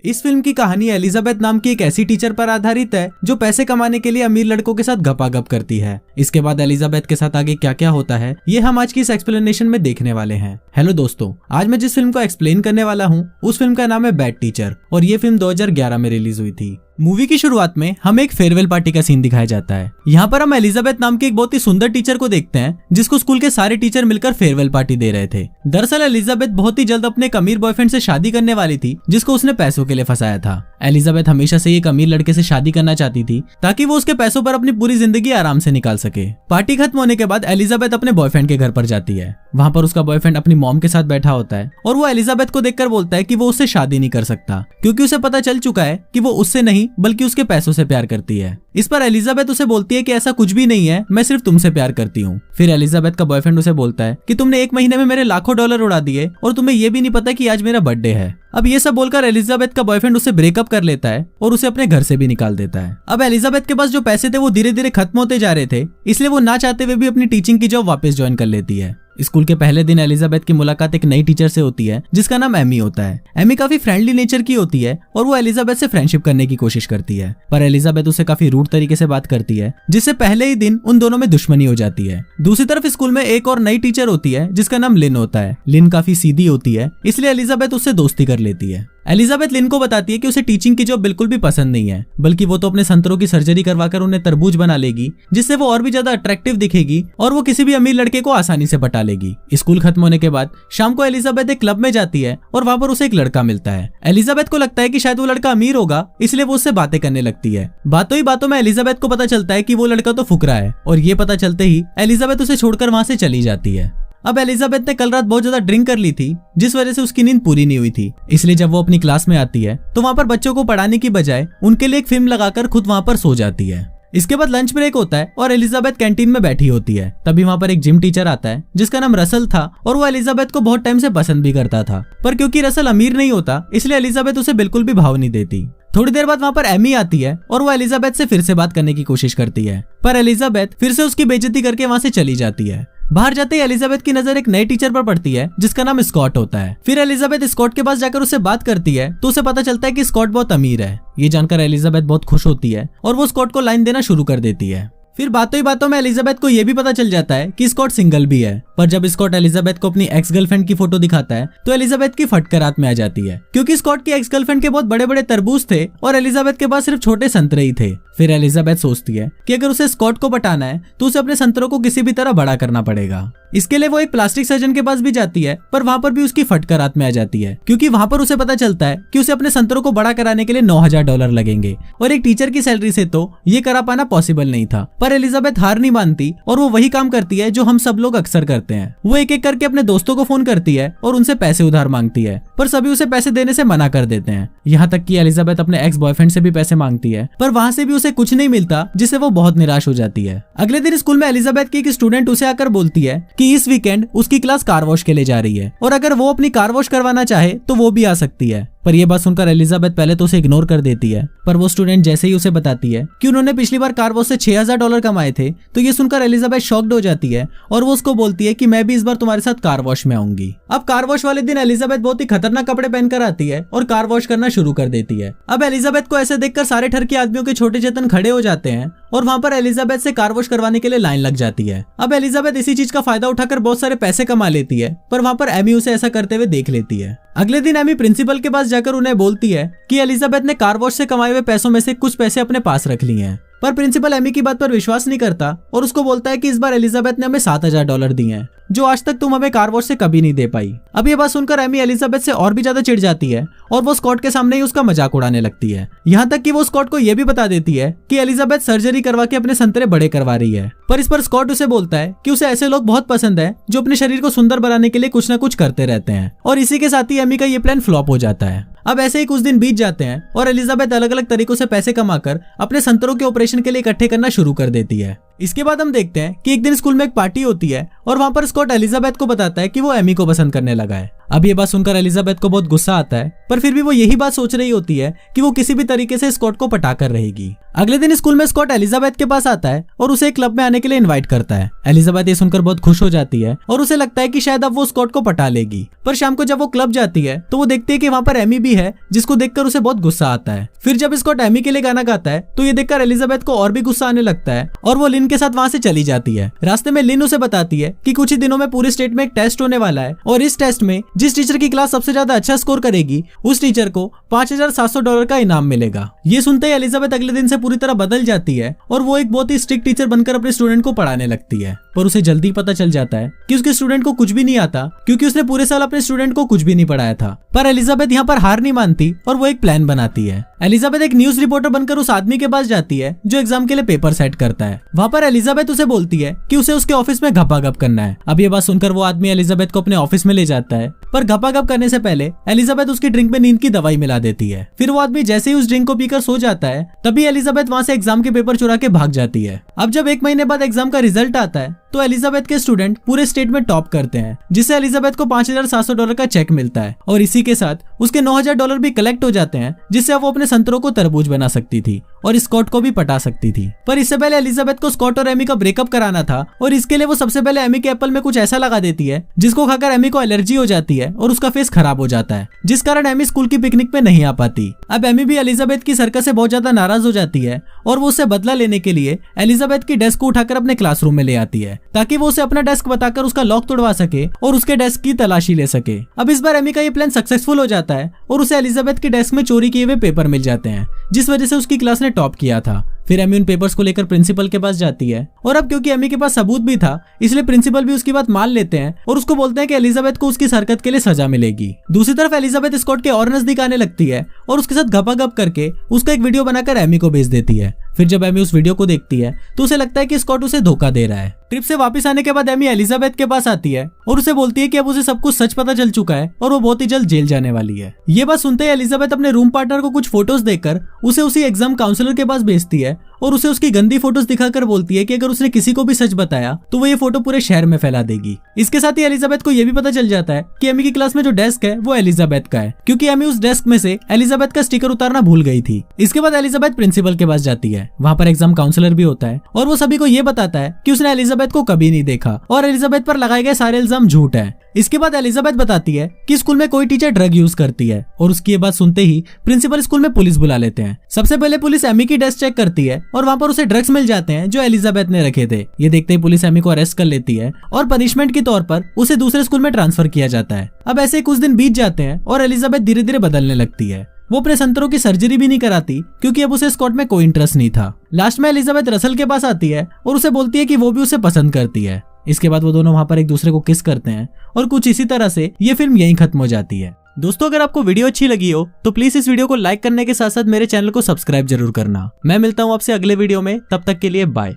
इस फिल्म की कहानी एलिजाबेथ नाम की एक ऐसी टीचर पर आधारित है जो पैसे कमाने के लिए अमीर लड़कों के साथ गपागप करती है। इसके बाद एलिजाबेथ के साथ आगे क्या क्या होता है ये हम आज की इस एक्सप्लेनेशन में देखने वाले हैं। हेलो दोस्तों, आज मैं जिस फिल्म को एक्सप्लेन करने वाला हूँ उस फिल्म का नाम है बैड टीचर और ये फिल्म 2011 में रिलीज हुई थी। मूवी की शुरुआत में हमें एक फेयरवेल पार्टी का सीन दिखाया जाता है। यहाँ पर हम एलिजाबेथ नाम की एक बहुत ही सुंदर टीचर को देखते हैं जिसको स्कूल के सारे टीचर मिलकर फेयरवेल पार्टी दे रहे थे। दरअसल एलिजाबेथ बहुत ही जल्द अपने एक अमीर बॉयफ्रेंड से शादी करने वाली थी जिसको उसने पैसों के लिए फंसाया था। एलिजाबेथ हमेशा से एक अमीर लड़के से शादी करना चाहती थी ताकि वो उसके पैसों पर अपनी पूरी जिंदगी आराम से निकाल सके। पार्टी खत्म होने के बाद एलिजाबेथ अपने बॉयफ्रेंड के घर पर जाती है। वहाँ पर उसका बॉयफ्रेंड अपनी मॉम के साथ बैठा होता है और वो एलिजाबेथ को देखकर बोलता है कि वो उससे शादी नहीं कर सकता क्योंकि उसे पता चल चुका है कि वो उससे नहीं बल्कि उसके पैसों से प्यार करती है। इस पर एलिजाबेथ उसे बोलती है कि ऐसा कुछ भी नहीं है, मैं सिर्फ तुमसे प्यार करती हूँ। फिर एलिजाबेथ का बॉयफ्रेंड उसे बोलता है कि तुमने 1 महीने में मेरे लाखों डॉलर उड़ा दिए और तुम्हें ये भी नहीं पता कि आज मेरा बर्थडे है। अब ये सब बोलकर एलिजाबेथ का बॉयफ्रेंड उसे ब्रेकअप कर लेता है और उसे अपने घर से भी निकाल देता है। अब एलिजाबेथ के पास जो पैसे थे वो धीरे धीरे खत्म होते जा रहे थे, इसलिए वो ना चाहते हुए भी अपनी टीचिंग की जॉब वापस ज्वाइन कर लेती है। स्कूल के पहले दिन एलिजाबेथ की मुलाकात एक नई टीचर से होती है जिसका नाम एमी होता है। एमी काफी फ्रेंडली नेचर की होती है और वो एलिजाबेथ से फ्रेंडशिप करने की कोशिश करती है, पर एलिजाबेथ उसे काफी रूड तरीके से बात करती है जिससे पहले ही दिन उन दोनों में दुश्मनी हो जाती है। दूसरी तरफ स्कूल में एक और नई टीचर होती है जिसका नाम लिन होता है। लिन काफी सीधी होती है, इसलिए एलिजाबेथ उससे दोस्ती कर लेती है। एलिजाबेथ लिन को बताती है कि उसे टीचिंग की जॉब बिल्कुल भी पसंद नहीं है, बल्कि वो तो अपने संतरों की सर्जरी करवाकर उन्हें तरबूज बना लेगी जिससे वो और भी ज्यादा अट्रैक्टिव दिखेगी और वो किसी भी अमीर लड़के को आसानी से पटा लेगी। स्कूल खत्म होने के बाद शाम को एलिजाबेथ एक क्लब में जाती है और वहाँ पर उसे एक लड़का मिलता है। एलिजाबेथ को लगता है कि शायद वो लड़का अमीर होगा, इसलिए वो उससे बातें करने लगती है। बातों ही बातों में एलिजाबेथ को पता चलता है कि वो लड़का तो फुकरा है और ये पता चलते ही एलिजाबेथ उसे छोड़कर वहाँ से चली जाती है। अब एलिजाबेथ ने कल रात बहुत ज्यादा ड्रिंक कर ली थी जिस वजह से उसकी नींद पूरी नहीं हुई थी, इसलिए जब वो अपनी क्लास में आती है तो वहाँ पर बच्चों को पढ़ाने की बजाय उनके लिए एक फिल्म लगाकर खुद वहाँ पर सो जाती है। इसके बाद लंच ब्रेक होता है और एलिजाबेथ कैंटीन में बैठी होती है। तभी वहाँ पर एक जिम टीचर आता है जिसका नाम रसल था और वो एलिजाबेथ को बहुत टाइम से पसंद भी करता था, पर क्योंकि रसल अमीर नहीं होता इसलिए एलिजाबेथ उसे बिल्कुल भी भाव नहीं देती। थोड़ी देर बाद वहाँ पर एमी आती है और वो एलिजाबेथ से फिर से बात करने की कोशिश करती है, पर एलिजाबेथ फिर से उसकी बेइज्जती करके वहाँ से चली जाती है। बाहर जाते ही एलिजाबेथ की नजर एक नए टीचर पर पड़ती है जिसका नाम स्कॉट होता है। फिर एलिजाबेथ स्कॉट के पास जाकर उससे बात करती है तो उसे पता चलता है कि स्कॉट बहुत अमीर है। ये जानकर एलिजाबेथ बहुत खुश होती है और वो स्कॉट को लाइन देना शुरू कर देती है। फिर बातों ही बातों में एलिजाबेथ को यह भी पता चल जाता है कि स्कॉट सिंगल भी है, पर जब स्कॉट एलिजाबेथ को अपनी एक्स गर्लफ्रेंड की फोटो दिखाता है तो एलिजाबेथ की फटकर रात में आ जाती है क्योंकि स्कॉट की एक्स गर्लफ्रेंड के बहुत बड़े बड़े तरबूज थे और एलिजाबेथ के पास सिर्फ छोटे संतरे ही थे। फिर एलिजाबेथ सोचती है कि अगर उसे स्कॉट को पटाना है तो उसे अपने संतरों को किसी भी तरह बड़ा करना पड़ेगा। इसके लिए वो एक प्लास्टिक सर्जन के पास भी जाती है, पर वहाँ पर भी उसकी फटकर रात में आ जाती है क्योंकि वहाँ पर उसे पता चलता है कि उसे अपने संतरों को बड़ा कराने के लिए $9,000 लगेंगे और एक टीचर की सैलरी से तो ये करा पाना पॉसिबल नहीं था। पर एलिजाबेथ हार नहीं मानती और वो वही काम करती है जो हम सब लोग अक्सर करते हैं। वो एक एक करके अपने दोस्तों को फोन करती है और उनसे पैसे उधार मांगती है, पर सभी उसे पैसे देने से मना कर देते हैं। यहाँ तक कि एलिजाबेथ अपने एक्स बॉयफ्रेंड से भी पैसे मांगती है, पर वहाँ से भी उसे कुछ नहीं मिलता जिससे वो बहुत निराश हो जाती है। अगले दिन स्कूल में एलिजाबेथ की एक स्टूडेंट उसे आकर बोलती है कि इस वीकेंड उसकी क्लास कार वॉश के लिए जा रही है और अगर वो अपनी कार वॉश करवाना चाहे तो वो भी आ सकती है। पर यह बात सुनकर एलिजाबेथ पहले तो उसे इग्नोर कर देती है, पर वो स्टूडेंट जैसे ही उसे बताती है कि उन्होंने पिछली बार कार वॉश से $6,000 कमाए थे तो ये सुनकर एलिजाबेथ शॉक्ड हो जाती है और वो उसको बोलती है कि मैं भी इस बार तुम्हारे साथ कार वॉश में आऊंगी। अब कार वॉश वाले दिन एलिजाबेथ बहुत ही खतरनाक कपड़े पहनकर आती है और कार वॉश करना शुरू कर देती है। अब एलिजाबेथ को ऐसे देखकर सारे ठर के आदमियों के छोटे चेतन खड़े हो जाते हैं और वहाँ पर एलिजाबेथ से कार वॉश करवाने के लिए लाइन लग जाती है। अब एलिजाबेथ इसी चीज का फायदा उठाकर बहुत सारे पैसे कमा लेती है, पर वहाँ पर एमी उसे ऐसा करते हुए देख लेती है। अगले दिन एमी प्रिंसिपल के पास जाकर उन्हें बोलती है कि एलिजाबेथ ने कार वॉश से कमाए हुए पैसों में से कुछ पैसे अपने पास रख लिए हैं, पर प्रिंसिपल एमी की बात पर विश्वास नहीं करता और उसको बोलता है कि इस बार एलिजाबेथ ने हमें $7,000 दिए हैं जो आज तक तुम हमें कार वॉश से कभी नहीं दे पाई। अब ये बात सुनकर एमी एलिजाबेथ से और भी ज्यादा चिढ़ जाती है और वो स्कॉट के सामने ही उसका मजाक उड़ाने लगती है। यहाँ तक कि वो स्कॉट को ये भी बता देती है कि एलिजाबेथ सर्जरी करवा के अपने संतरे बड़े करवा रही है, पर इस पर स्कॉट उसे बोलता है कि उसे ऐसे लोग बहुत पसंद है जो अपने शरीर को सुंदर बनाने के लिए कुछ न कुछ करते रहते हैं और इसी के साथ ही एमी का ये प्लान फ्लॉप हो जाता है। अब ऐसे ही कुछ दिन बीत जाते हैं और एलिजाबेथ अलग अलग तरीकों से पैसे कमाकर अपने संतरों के ऑपरेशन के लिए इकट्ठे करना शुरू कर देती है। इसके बाद हम देखते हैं कि एक दिन स्कूल में एक पार्टी होती है और वहाँ पर स्कॉट एलिजाबेथ को बताता है कि वो एमी को पसंद करने लगा है। अब ये बात सुनकर एलिजाबेथ को बहुत गुस्सा आता है, पर फिर भी वो यही बात सोच रही होती है कि वो किसी भी तरीके से स्कॉट को पटा कर रहेगी। अगले दिन स्कूल में स्कॉट एलिजाबेथ के पास आता है और उसे एक क्लब में आने के लिए इनवाइट करता है। एलिजाबेथ ये सुनकर बहुत खुश हो जाती है और उसे लगता है कि शायद अब वो स्कॉट को पटा लेगी। पर शाम को जब वो क्लब जाती है तो वो देखती है कि वहाँ पर एमी भी है, जिसको देखकर उसे बहुत गुस्सा आता है। फिर जब स्कॉट एमी के लिए गाना गाता है तो ये देखकर एलिजाबेथ को और भी गुस्सा आने लगता है और वो लिन के साथ वहाँ से चली जाती है। रास्ते में लिन उसे बताती है कि कुछ ही दिनों में पूरे स्टेट में एक टेस्ट होने वाला है और इस टेस्ट में जिस टीचर की क्लास सबसे ज्यादा अच्छा स्कोर करेगी उस टीचर को $5,700 का इनाम मिलेगा। ये सुनते ही एलिजाबेथ अगले दिन से पूरी तरह बदल जाती है और वो एक बहुत ही स्ट्रिक्ट टीचर बनकर अपने स्टूडेंट को पढ़ाने लगती है। पर उसे जल्दी पता चल जाता है कि उसके स्टूडेंट को कुछ भी नहीं आता, क्योंकि उसने पूरे साल अपने स्टूडेंट को कुछ भी नहीं पढ़ाया था। पर एलिजाबेथ यहाँ पर हार नहीं मानती और वो एक प्लान बनाती है। एलिजाबेथ एक न्यूज रिपोर्टर बनकर उस आदमी के पास जाती है जो एग्जाम के लिए पेपर सेट करता है। वहाँ पर एलिजाबेथ उसे बोलती है कि उसे उसके ऑफिस में घपाघप करना है। अब ये बात सुनकर वो आदमी एलिजाबेथ को अपने ऑफिस में ले जाता है, पर घपाघप करने से पहले एलिजाबेथ उसकी ड्रिंक में नींद की दवाई मिला देती है। फिर वो आदमी जैसे ही उस ड्रिंक को पीकर सो जाता है तभी एलिजाबेथ वहाँ से एग्जाम के पेपर चुरा के भाग जाती है। अब जब 1 महीने बाद एग्जाम का रिजल्ट आता है तो एलिजाबेथ के स्टूडेंट पूरे स्टेट में टॉप करते हैं, जिससे एलिजाबेथ को $5,700 का चेक मिलता है और इसी के साथ उसके $9,000 भी कलेक्ट हो जाते हैं, जिससे वो अपने संतरों को तरबूज बना सकती थी और स्कॉट को भी पटा सकती थी। पर इससे पहले एलिजाबेथ को स्कॉट और एमी का ब्रेकअप कराना था और इसके लिए वो सबसे पहले एमी के एप्पल में कुछ ऐसा लगा देती है जिसको खाकर एमी को एलर्जी हो जाती है और उसका फेस खराब हो जाता है, जिस कारण एमी स्कूल की पिकनिक पे नहीं आ पाती। अब एमी भी एलिजाबेथ की हरकत से बहुत ज्यादा नाराज हो जाती है और वो उससे बदला लेने के लिए एलिजाबेथ की डेस्क को उठाकर अपने क्लासरूम में ले आती है ताकि वो उसे अपना डेस्क बताकर उसका लॉक तोड़वा सके और उसके डेस्क की तलाशी ले सके। अब इस बार एमी का ये प्लान सक्सेसफुल हो जाता है और उसे एलिजाबेथ की डेस्क में चोरी किए हुए पेपर मिल जाते हैं, जिस वजह से उसकी क्लास ने टॉप किया था। फिर एमी उन पेपर्स को लेकर प्रिंसिपल के पास जाती है और अब क्योंकि एमी के पास सबूत भी था इसलिए प्रिंसिपल भी उसकी बात मान लेते हैं और उसको बोलते हैं कि एलिजाबेथ को उसकी हरकत के लिए सजा मिलेगी। दूसरी तरफ एलिजाबेथ स्कॉट के और नजदीक आने लगती है और उसके साथ घपाघप करके उसका एक वीडियो बनाकर एमी को भेज देती है। फिर जब एमी उस वीडियो को देखती है तो उसे लगता है कि स्कॉट उसे धोखा दे रहा है। ट्रिप से वापस आने के बाद एमी एलिजाबेथ के पास आती है और उसे बोलती है कि अब उसे सब कुछ सच पता चल चुका है और वो बहुत ही जल्द जेल जाने वाली है। ये बात सुनते ही एलिजाबेथ अपने रूम पार्टनर को कुछ फोटोज देकर उसे उसी एग्जाम काउंसलर के पास भेजती है और उसे उसकी गंदी फोटोज दिखाकर बोलती है कि अगर उसने किसी को भी सच बताया तो वो ये फोटो पूरे शहर में फैला देगी। इसके साथ ही एलिजाबेथ को ये भी पता चल जाता है कि एमी की क्लास में जो डेस्क है वो एलिजाबेथ का है, क्योंकि एमी उस डेस्क में से एलिजाबेथ का स्टिकर उतारना भूल गई थी। इसके बाद एलिजाबेथ प्रिंसिपल के पास जाती है। वहाँ पर एग्जाम काउंसलर भी होता है और वो सभी को ये बताता है कि उसने एलिजाबेथ को कभी नहीं देखा और एलिजाबेथ पर लगाए गए सारे इल्जाम झूठ है। इसके बाद एलिजाबेथ बताती है कि स्कूल में कोई टीचर ड्रग यूज करती है और उसकी ये बात सुनते ही प्रिंसिपल स्कूल में पुलिस बुला लेते हैं। सबसे पहले पुलिस एमी की डेस्क चेक करती है और वहाँ पर उसे ड्रग्स मिल जाते हैं जो एलिजाबेथ ने रखे थे। ये देखते ही पुलिस एमी को अरेस्ट कर लेती है और पनिशमेंट के तौर पर उसे दूसरे स्कूल में ट्रांसफर किया जाता है। अब ऐसे कुछ दिन बीत जाते हैं और एलिजाबेथ धीरे धीरे बदलने लगती है। वो अपने संतरों की सर्जरी भी नहीं कराती क्योंकि अब उसे स्कॉट में कोई इंटरेस्ट नहीं था। लास्ट में एलिजाबेथ रसल के पास आती है और उसे बोलती है कि वो भी उसे पसंद करती है। इसके बाद वो दोनों वहाँ पर एक दूसरे को किस करते हैं और कुछ इसी तरह से ये फिल्म यहीं खत्म हो जाती है। दोस्तों, अगर आपको वीडियो अच्छी लगी हो तो प्लीज इस वीडियो को लाइक करने के साथ साथ मेरे चैनल को सब्सक्राइब जरूर करना। मैं मिलता हूँ आपसे अगले वीडियो में, तब तक के लिए बाय।